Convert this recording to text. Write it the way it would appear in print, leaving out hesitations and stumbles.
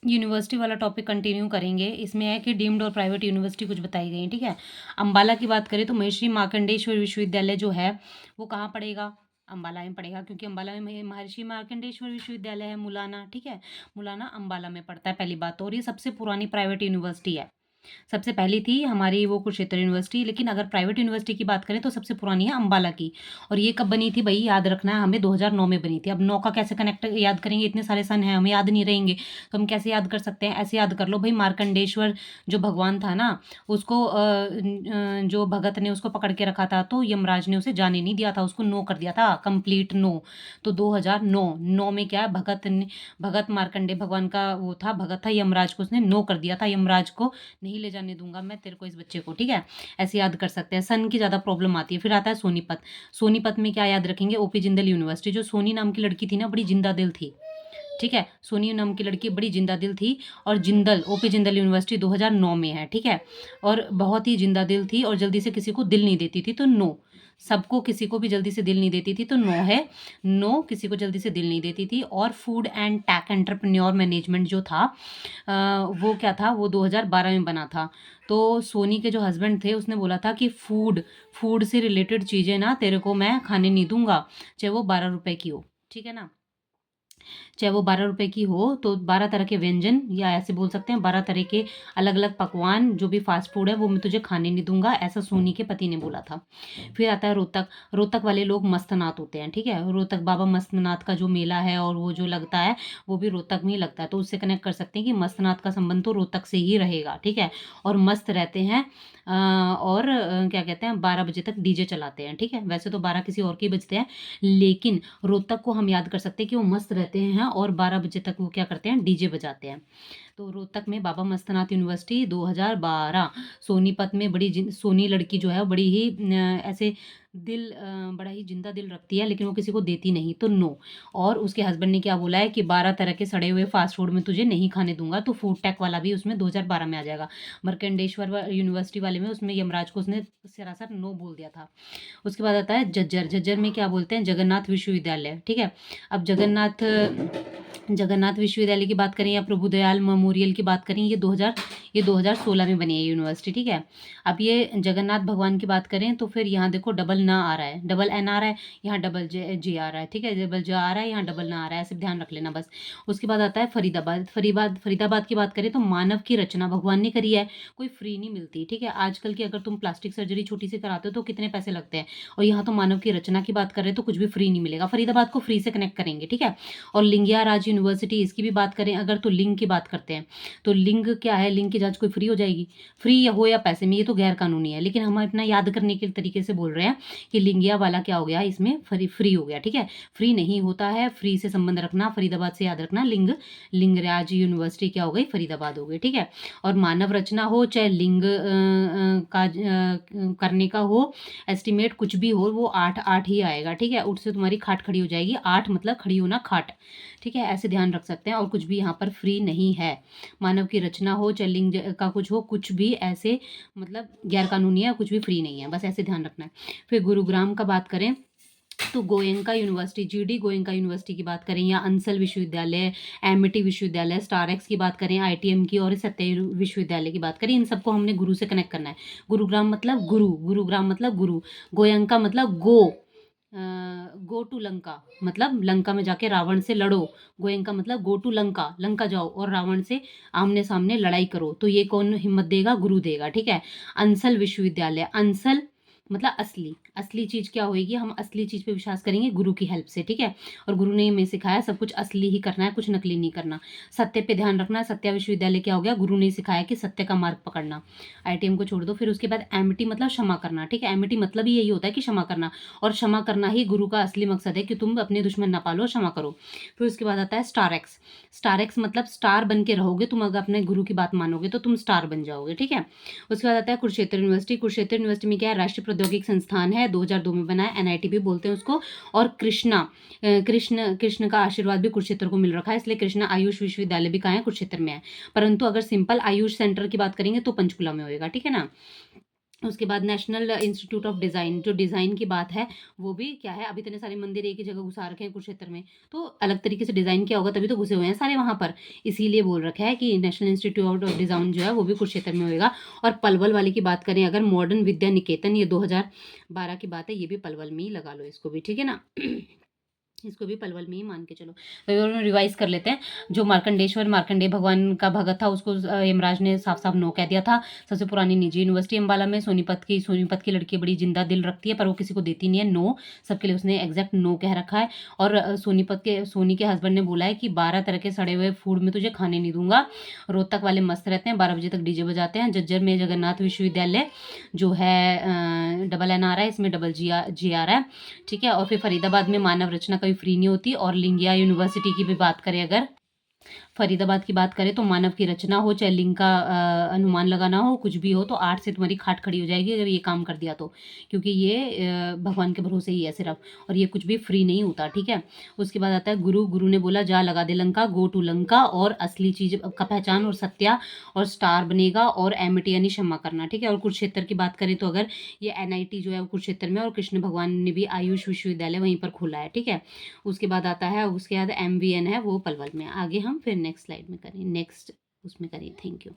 University वाला topic continue करेंगे। इसमें है कि डीम्ड और प्राइवेट यूनिवर्सिटी कुछ बताई गई हैं, ठीक है। अम्बाला की बात करें तो महर्षि मार्कंडेश्वर विश्वविद्यालय जो है वो कहाँ पड़ेगा? अम्बाला में पड़ेगा, क्योंकि अम्बाला में महर्षि मार्कंडेश्वर विश्वविद्यालय है, मुलाना, ठीक है। मुलाना अम्बाला में पड़ता है, पहली बात तो। और ये सबसे पुरानी प्राइवेट यूनिवर्सिटी है। सबसे पहली थी हमारी वो कुरुक्षेत्र यूनिवर्सिटी, लेकिन अगर प्राइवेट यूनिवर्सिटी की बात करें तो सबसे पुरानी है अम्बाला की। और ये कब बनी थी भाई, याद रखना है हमें, 2009 में बनी थी। अब 9 का कैसे कनेक्ट याद करेंगे, इतने सारे सन हैं, हमें याद नहीं रहेंगे, तो हम कैसे याद कर सकते हैं? ऐसे याद कर लो भाई, मार्कंडेश्वर जो भगवान था ना, उसको जो भगत ने उसको पकड़ के रखा था, तो यमराज ने उसे जाने नहीं दिया था, उसको नो कर दिया था, कंप्लीट नो। तो 2009 में क्या है, भगत मार्कंडे भगवान का वो था, भगत था, यमराज को उसने नो कर दिया था, यमराज को नहीं ले जाने दूंगा मैं तेरे को, इस बच्चे को, ठीक है। ऐसे याद कर सकते हैं। सन की ज़्यादा प्रॉब्लम आती है। फिर आता है सोनीपत। सोनीपत में क्या याद रखेंगे? OP Jindal university. जो सोनी नाम की लड़की थी ना, बड़ी जिंदा दिल थी, ठीक है। सोनी नाम की लड़की बड़ी जिंदा दिल थी। और जिंदल, ओपी जिंदल यूनिवर्सिटी 2009 में है, ठीक है। और बहुत ही जिंदा दिल थी और जल्दी से किसी को दिल नहीं देती थी, तो नो। सबको, किसी को भी जल्दी से दिल नहीं देती थी, तो नो है। नो, किसी को जल्दी से दिल नहीं देती थी। और food and take entrepreneur management जो था, वो क्या था, वो 2012 में बना था। तो सोनी के जो हस्बैंड थे उसने बोला था कि फूड फूड से रिलेटेड चीज़ें ना तेरे को मैं खाने नहीं दूंगा, चाहे वो 12 रुपए की हो, ठीक है ना। चाहे वो 12 रुपए की हो, तो 12 तरह के व्यंजन, या ऐसे बोल सकते हैं 12 तरह के अलग अलग पकवान, जो भी फास्ट फूड है वो मैं तुझे खाने नहीं दूंगा, ऐसा सोनी के पति ने बोला था। फिर आता है रोहतक। रोहतक वाले लोग मस्तनाथ होते हैं, ठीक है। रोहतक बाबा मस्तनाथ का जो मेला है और वो जो लगता है, वो भी रोहतक में ही लगता है, तो उससे कनेक्ट कर सकते हैं कि मस्तनाथ का संबंध तो रोहतक से ही रहेगा, ठीक है। और मस्त रहते हैं। और क्या कहते हैं, 12 बजे तक डीजे चलाते हैं, ठीक है। वैसे तो 12 किसी और के ही बजते हैं, लेकिन रोहतक को हम याद कर सकते हैं कि वो मस्त रहते हैं और 12 बजे तक वो क्या करते हैं, डीजे बजाते हैं। तो रोहतक में बाबा मस्तनाथ यूनिवर्सिटी 2012। सोनीपत में सोनी लड़की जो है वो बड़ी ही ऐसे बड़ा ही जिंदा दिल रखती है, लेकिन वो किसी को देती नहीं, तो नो। और उसके हस्बैंड ने क्या बोला है कि 12 तरह के सड़े हुए फास्ट फूड में तुझे नहीं खाने दूंगा, तो फूड टेक वाला भी उसमें 2012 में आ जाएगा। मर्कंडेश्वर यूनिवर्सिटी वाले में उसमें यमराज को उसने सरासर नो बोल दिया था। उसके बाद आता है झज्जर। झज्जर में क्या बोलते हैं, जगन्नाथ विश्वविद्यालय, ठीक है। अब जगन्नाथ विश्वविद्यालय की बात करें या प्रभुदयाल मेमोरियल की बात करें, ये 2016 में बनी है यूनिवर्सिटी, ठीक है। अब ये जगन्नाथ भगवान की बात करें तो फिर यहाँ देखो डबल ना आ रहा है, डबल एन आ रहा है, यहाँ डबल जे आ रहा है, ठीक है। डबल जे आ रहा है, यहाँ डबल ना आ रहा है, ऐसे ध्यान रख लेना बस। उसके बाद आता है फरीदाबाद। फरीदाबाद की बात करें तो मानव की रचना भगवान ने करी है, कोई फ्री नहीं मिलती, ठीक है। आजकल की अगर तुम प्लास्टिक सर्जरी छोटी सी कराते हो तो कितने पैसे लगते हैं, और यहाँ तो मानव की रचना की बात करें तो कुछ भी फ्री नहीं मिलेगा। फरीदाबाद को फ्री से कनेक्ट करेंगे, ठीक है। और लिंगिया राज यूनिवर्सिटी, इसकी भी बात करें अगर, तो लिंग की बात करते हैं, तो लिंग क्या है, लिंग की जांच कोई फ्री हो जाएगी? फ्री हो या पैसे में, ये तो गैर कानूनी है, लेकिन हम अपना याद करने के तरीके से बोल रहे हैं कि लिंगिया वाला क्या हो गया, इसमें फ्री हो गया, ठीक है। फ्री नहीं होता है, फ्री से संबंध रखना, फरीदाबाद से याद रखना, लिंगराज यूनिवर्सिटी क्या हो गई, फरीदाबाद हो गई, ठीक है। और मानव रचना हो चाहे लिंग का करने का हो, एस्टिमेट कुछ भी हो, वो 8 ही आएगा, ठीक है। उससे तुम्हारी खाट खड़ी हो जाएगी, 8 मतलब खड़ी होना खाट, ठीक है। ऐसे ध्यान रख सकते हैं। और कुछ भी यहाँ पर फ्री नहीं है, मानव की रचना हो चाहे लिंग का कुछ हो, कुछ भी ऐसे मतलब गैर कानूनी है, कुछ भी फ्री नहीं है, बस ऐसे ध्यान रखना है। फिर गुरुग्राम का बात करें तो Goenka university, GD Goenka university की बात करें, या अंसल विश्वविद्यालय, एमिटी विश्वविद्यालय, स्टारएक्स की बात करें, आईटीएम की, और सत्य विश्वविद्यालय की बात करें, इन सबको हमने गुरु से कनेक्ट करना है। गुरुग्राम मतलब गुरु, गुरुग्राम मतलब गुरु, गोयनका मतलब गो टू लंका, मतलब लंका में जाके रावण से लड़ो। गोयनका मतलब गो टू लंका, लंका जाओ और रावण से आमने सामने लड़ाई करो, तो ये कौन हिम्मत देगा, गुरु देगा, ठीक है। अंसल विश्वविद्यालय, अंसल मतलब असली, असली चीज क्या होगी, हम असली चीज पे विश्वास करेंगे गुरु की हेल्प से, ठीक है। और गुरु ने हमें सिखाया सब कुछ असली ही करना है, कुछ नकली नहीं करना। सत्य पे ध्यान रखना, सत्या विश्वविद्यालय क्या हो गया, गुरु ने सिखाया कि सत्य का मार्ग पकड़ना। आईटीएम को छोड़ दो। फिर उसके बाद एमिटी मतलब क्षमा करना, ठीक है। एमिटी मतलब ही यही होता है कि क्षमा करना, और क्षमा करना ही गुरु का असली मकसद है कि तुम अपने दुश्मन ना पालो, क्षमा करो। फिर उसके बाद आता है स्टारएक्स। स्टारएक्स मतलब स्टार बन के रहोगे तुम, अगर अपने गुरु की बात मानोगे तो तुम स्टार बन जाओगे, ठीक है। उसके बाद आता है कुरुक्षेत्र यूनिवर्सिटी। कुरुक्षेत्र यूनिवर्सिटी में क्या है, राष्ट्रीय प्रौद्योगिक संस्थान है, 2002 में बना है, एनआईटी भी बोलते हैं उसको। और कृष्ण का आशीर्वाद भी कुरुक्षेत्र को मिल रखा है, इसलिए कृष्णा आयुष विश्वविद्यालय भी कहाँ है, कुरुक्षेत्र में है। परंतु अगर सिंपल आयुष सेंटर की बात करेंगे तो पंचकुला में होएगा, ठीक है ना। उसके बाद नेशनल इंस्टीट्यूट ऑफ डिज़ाइन, जो डिज़ाइन की बात है, वो भी क्या है, अभी इतने सारे मंदिर एक ही जगह घुसा रखे हैं कुरुक्षेत्र में, तो अलग तरीके से डिज़ाइन किया होगा तभी तो घुसे हुए हैं सारे वहाँ पर। इसीलिए बोल रखा है कि नेशनल इंस्टीट्यूट ऑफ डिज़ाइन जो है वो भी कुरुक्षेत्र में होएगा। और पलवल वाले की बात करें अगर, मॉडर्न विद्या निकेतन, ये 2012 की बात है, ये भी पलवल में ही लगा लो इसको भी, ठीक है ना? इसको भी पलवल में ही मान के चलो। तो रिवाइज़ कर लेते हैं। जो मार्कंडेश्वर मार्कंडेय भगवान का भगत था, उसको यमराज ने साफ-साफ नो कह दिया था। सबसे पुरानी निजी यूनिवर्सिटी अम्बाला में, सोनीपत की लड़की बड़ी जिंदा दिल रखती है, पर वो किसी को देती नहीं है नो। सबके लिए उसने एग्ज़ैक्ट नो कह रखा है। और सोनी के हस्बैंड ने बोला है कि 12 तरह के सड़े हुए फूड में तुझे खाने नहीं दूँगा। रोहतक वाले मस्त रहते हैं, 12 बजे तक डीजे बजाते हैं। झज्जर में जगन्नाथ विश्वविद्यालय जो है डबल एन आ रहा है, इसमें डबल जी आ रहा है, ठीक है? और फिर फरीदाबाद में मानव रचना कभी फ्री नहीं होती। और लिंगिया यूनिवर्सिटी की भी बात करें अगर, फरीदाबाद की बात करें तो मानव की रचना हो चाहे लिंग का अनुमान लगाना हो, कुछ भी हो, तो 8 से तुम्हारी खाट खड़ी हो जाएगी अगर ये काम कर दिया तो, क्योंकि ये भगवान के भरोसे ही है सिर्फ, और ये कुछ भी फ्री नहीं होता, ठीक है? उसके बाद आता है गुरु ने बोला जा लगा दे लंका, गो टू लंका, और असली चीज का पहचान और सत्या और स्टार बनेगा, और एमिटी यानी क्षमा करना, ठीक है? और कुरुक्षेत्र की बात करें तो अगर, ये एनआईटी जो है वो कुरुक्षेत्र में, और कृष्ण भगवान ने भी आयुष विश्वविद्यालय वहीं पर खोला है, ठीक है? उसके बाद आता है, उसके बाद एमवीएन है वो पलवल में। आगे हम फिर नेक्स्ट स्लाइड में करें, नेक्स्ट उसमें करें। Thank you.